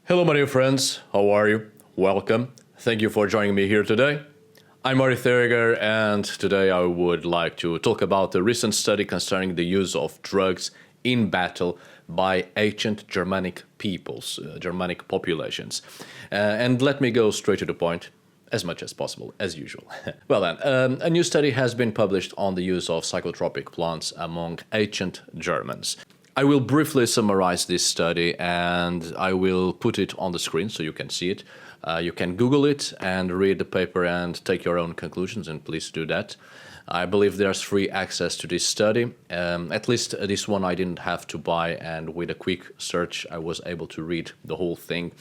Hello my dear friends, how are you? Welcome. Thank you for joining me here today. I'm Mari Theriger, and today I would like to talk about a recent study concerning the use of drugs in battle by ancient Germanic peoples, Germanic populations. And let me go straight to the point, as much as possible, as usual. Well then, a new study has been published on the use of psychotropic plants among ancient Germans. I will briefly summarize this study and I will put it on the screen so you can see it. You can Google it and read the paper and take your own conclusions, and please do that. I believe there's free access to this study. At least this one I didn't have to buy, and with a quick search I was able to read the whole thing.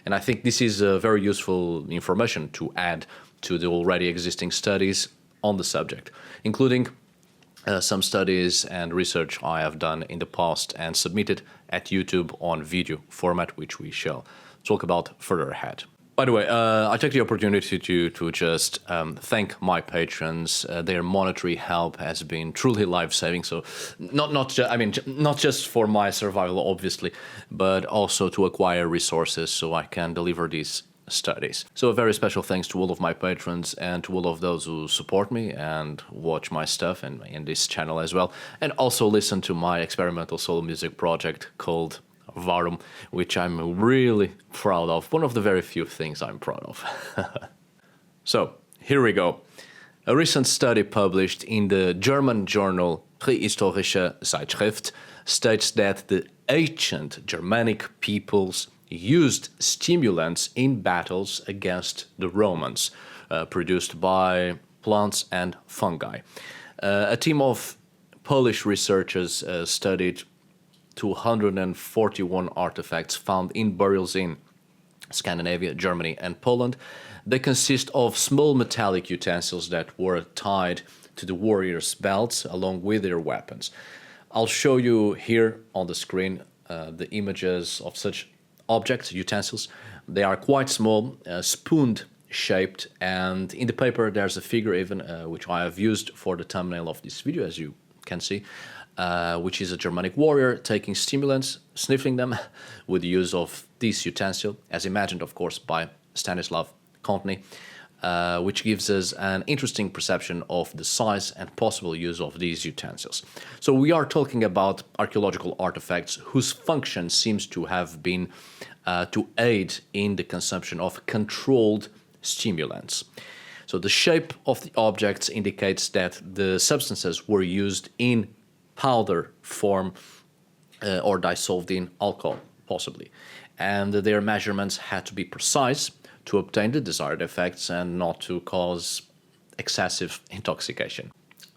And I think this is very useful information to add to the already existing studies on the subject, including some studies and research I have done in the past and submitted at YouTube on video format, which we shall talk about further ahead. By the way, I take the opportunity to just thank my patrons. Their monetary help has been truly life-saving. So, not just for my survival, obviously, but also to acquire resources so I can deliver these studies. So a very special thanks to all of my patrons and to all of those who support me and watch my stuff and in this channel as well, and also listen to my experimental solo music project called Varum, which I'm really proud of. One of the very few things I'm proud of. So, here we go. A recent study published in the German journal Praehistorische Zeitschrift states that the ancient Germanic peoples used stimulants in battles against the Romans, produced by plants and fungi. A team of Polish researchers studied 241 artifacts found in burials in Scandinavia, Germany, and Poland. They consist of small metallic utensils that were tied to the warriors' belts along with their weapons. I'll show you here on the screen the images of such objects, utensils. They are quite small, spoon-shaped, and in the paper there's a figure even, which I have used for the thumbnail of this video, as you can see, which is a Germanic warrior taking stimulants, sniffing them with the use of this utensil, as imagined, of course, by Stanislav Kontny, which gives us an interesting perception of the size and possible use of these utensils. So we are talking about archaeological artifacts whose function seems to have been to aid in the consumption of controlled stimulants. So the shape of the objects indicates that the substances were used in powder form or dissolved in alcohol, possibly. And their measurements had to be precise to obtain the desired effects and not to cause excessive intoxication.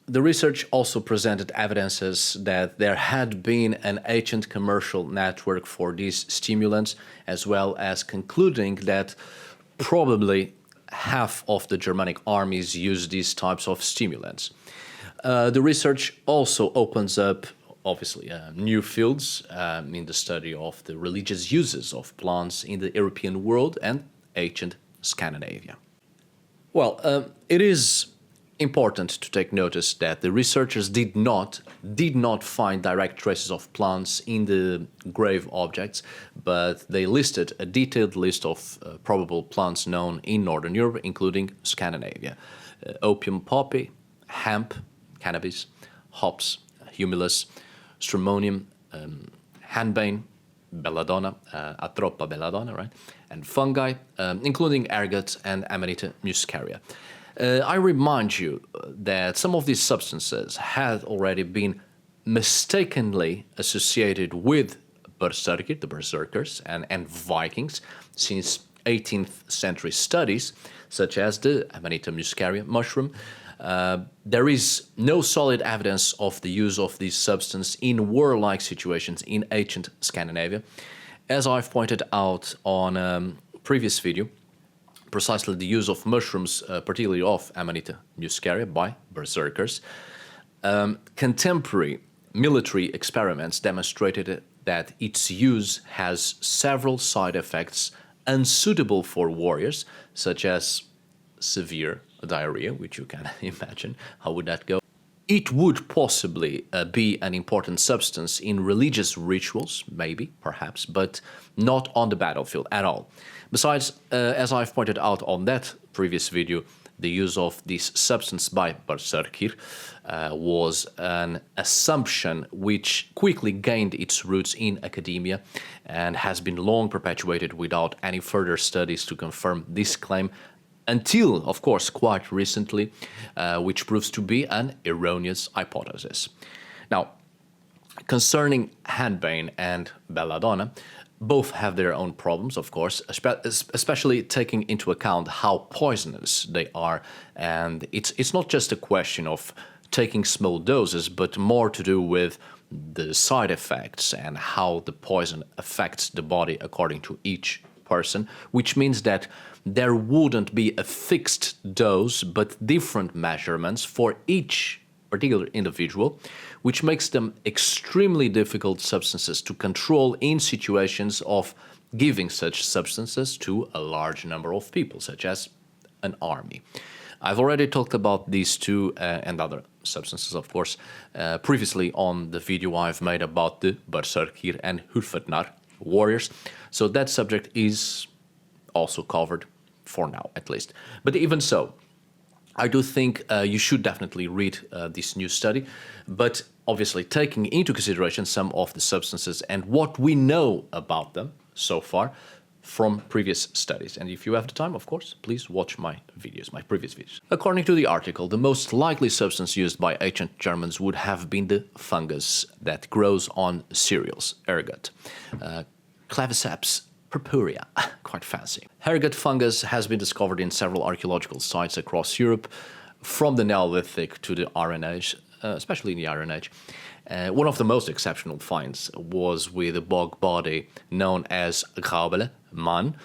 The research also presented evidences that there had been an ancient commercial network for these stimulants, as well as concluding that probably half of the Germanic armies used these types of stimulants. The research also opens up, obviously, new fields in the study of the religious uses of plants in the European world and ancient Scandinavia. Well, it is important to take notice that the researchers did not find direct traces of plants in the grave objects, but they listed a detailed list of probable plants known in Northern Europe, including Scandinavia: opium poppy, hemp, cannabis, hops, humulus, stramonium, henbane, belladonna, Atropa belladonna, right? And fungi, including ergot and Amanita muscaria. I remind you that some of these substances had already been mistakenly associated with the berserkers and Vikings since 18th century studies, such as the Amanita muscaria mushroom. There is no solid evidence of the use of this substance in warlike situations in ancient Scandinavia. As I've pointed out on a previous video, precisely the use of mushrooms, particularly of Amanita muscaria, by berserkers, contemporary military experiments demonstrated that its use has several side effects unsuitable for warriors, such as severe diarrhea, which you can imagine. How would that go? It would possibly be an important substance in religious rituals, maybe, perhaps, but not on the battlefield at all. Besides, as I've pointed out on that previous video, the use of this substance by berserker was an assumption which quickly gained its roots in academia and has been long perpetuated without any further studies to confirm this claim, until, of course, quite recently, which proves to be an erroneous hypothesis. Now, concerning henbane and belladonna, both have their own problems, of course, especially taking into account how poisonous they are. And it's not just a question of taking small doses, but more to do with the side effects and how the poison affects the body according to each person, which means that there wouldn't be a fixed dose, but different measurements for each particular individual, which makes them extremely difficult substances to control in situations of giving such substances to a large number of people, such as an army. I've already talked about these two and other substances, of course, previously on the video I've made about the berserker and hurfatnar warriors, so that subject is also covered for now, at least. But even so, I do think you should definitely read this new study, but obviously taking into consideration some of the substances and what we know about them so far from previous studies. And if you have the time, of course, please watch my videos, my previous videos. According to the article, the most likely substance used by ancient Germans would have been the fungus that grows on cereals, ergot. Claviceps purpurea, quite fancy. Ergot fungus has been discovered in several archaeological sites across Europe, from the Neolithic to the Iron Age, especially in the Iron Age. One of the most exceptional finds was with a bog body known as Graubele Man,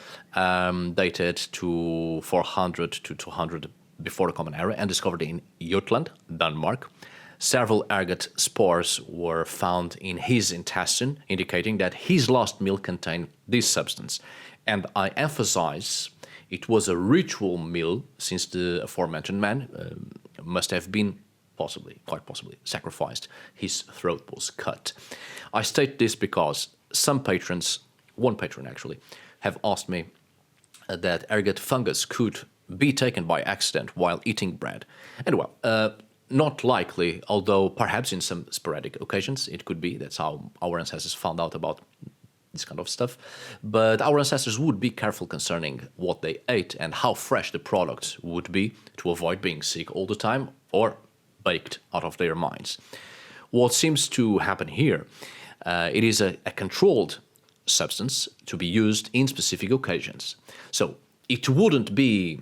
dated to 400 to 200 before the Common Era and discovered in Jutland, Denmark. Several ergot spores were found in his intestine, indicating that his last meal contained this substance. And I emphasize, it was a ritual meal, since the aforementioned man must have been quite possibly, sacrificed. His throat was cut. I state this because some patrons, one patron actually, have asked me that ergot fungus could be taken by accident while eating bread. And well, not likely, although perhaps in some sporadic occasions it could be. That's how our ancestors found out about this kind of stuff. But our ancestors would be careful concerning what they ate and how fresh the products would be to avoid being sick all the time or baked out of their minds. What seems to happen here, it is a controlled substance to be used in specific occasions. So it wouldn't be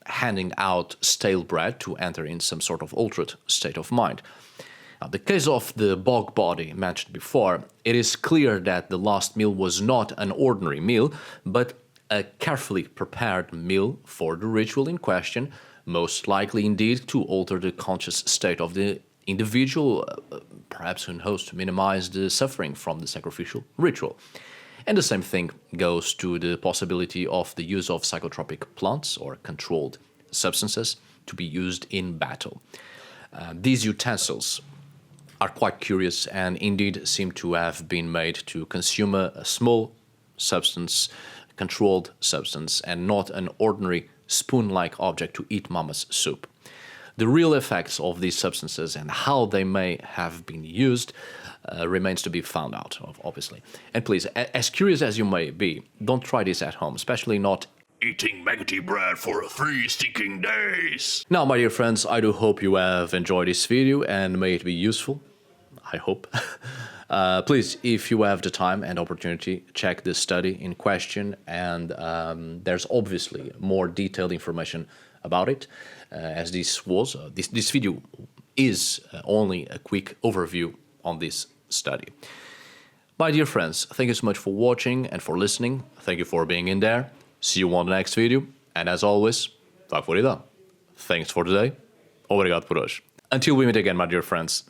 handing out stale bread to enter in some sort of altered state of mind. Now, the case of the bog body mentioned before, it is clear that the last meal was not an ordinary meal, but a carefully prepared meal for the ritual in question, most likely indeed to alter the conscious state of the individual, perhaps who knows, to minimize the suffering from the sacrificial ritual. And the same thing goes to the possibility of the use of psychotropic plants or controlled substances to be used in battle. These utensils are quite curious and indeed seem to have been made to consume a small substance, controlled substance, and not an ordinary spoon-like object to eat mama's soup. The real effects of these substances and how they may have been used remains to be found out, obviously. And please, as curious as you may be, don't try this at home, especially not eating maggoty bread for 3 stinking days. Now, my dear friends, I do hope you have enjoyed this video and may it be useful. I hope. Please, if you have the time and opportunity, check this study in question, and there's obviously more detailed information about it, as this video is only a quick overview on this study. My dear friends, thank you so much for watching and for listening. Thank you for being in there. See you on the next video, and as always, tack för idag. Thanks for today. Obrigado por hoje. Until we meet again, my dear friends.